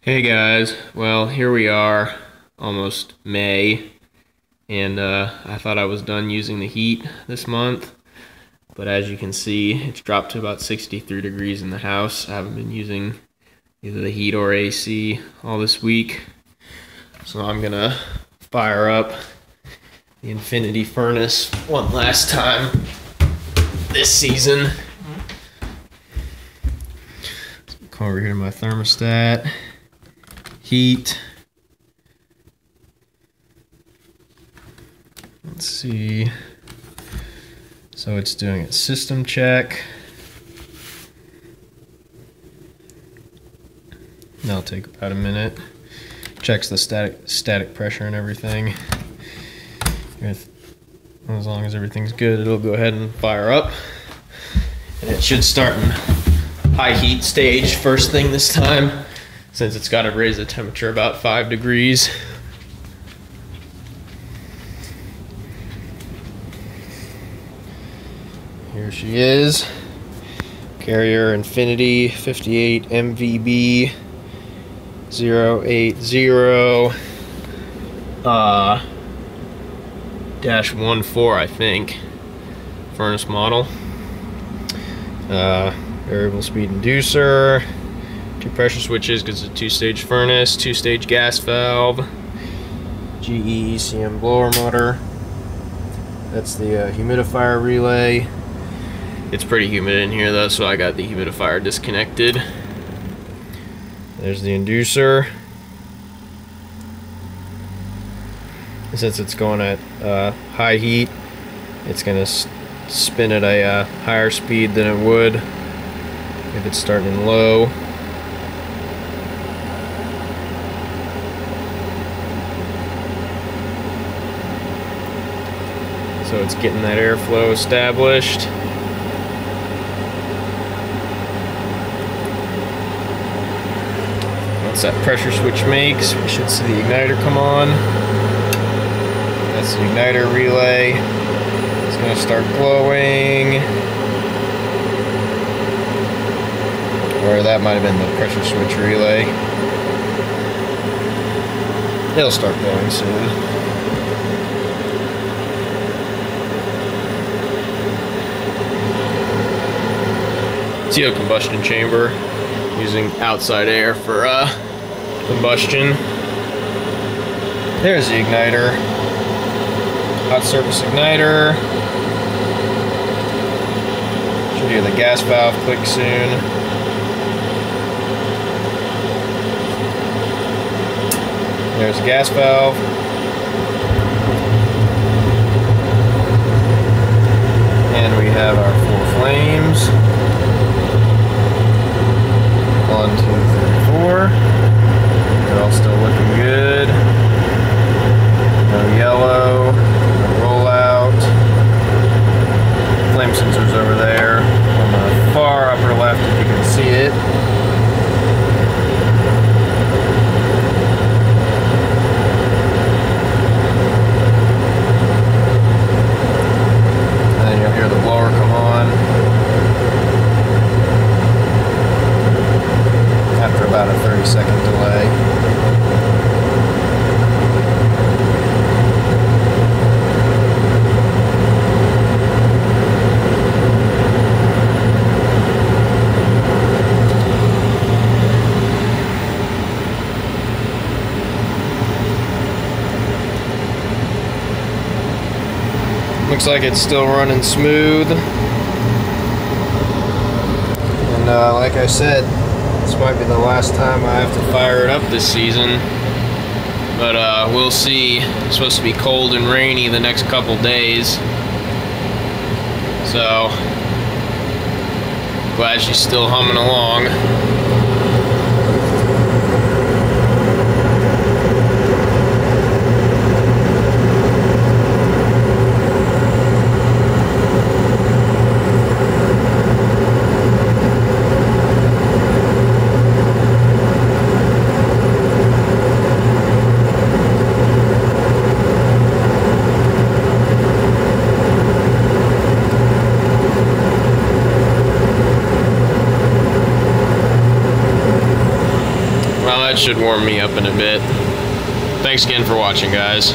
Hey guys, well here we are, almost May, and I thought I was done using the heat this month, but as you can see, it's dropped to about 63 degrees in the house. I haven't been using either the heat or AC all this week, so I'm gonna fire up the Infinity furnace one last time this season. So come over here to my thermostat. Heat. Let's see. So it's doing a system check. That'll take about a minute. Checks the static pressure and everything. As long as everything's good, it'll go ahead and fire up. And it should start in high heat stage first thing this time, since it's got to raise the temperature about 5 degrees. Here she is. Carrier Infinity 58 MVB 080 -14, I think. Furnace model. Variable speed inducer. 2 pressure switches because it's a 2-stage furnace, 2-stage gas valve, GE ECM blower motor. That's the humidifier relay. It's pretty humid in here though, so I got the humidifier disconnected. There's the inducer. And since it's going at high heat, it's going to spin at a higher speed than it would if it's starting low. So it's getting that airflow established. Once that pressure switch makes, we should see the igniter come on. That's the igniter relay. It's going to start glowing. Or that might have been the pressure switch relay. It'll start glowing soon. CO combustion chamber, using outside air for combustion. There's the igniter. Hot surface igniter. Should hear the gas valve click soon. There's the gas valve. And we have our 4 flames. 1, 2, 3, 4. They're all still looking good. No yellow. No rollout. Flame sensor's over there on the far upper left if you can see it. And then you'll hear the blower come on after about a 30-second delay. Looks like it's still running smooth. And like I said, this might be the last time I have to fire it up this season, but we'll see. It's supposed to be cold and rainy the next couple days, so glad she's still humming along. That should warm me up in a bit. Thanks again for watching, guys.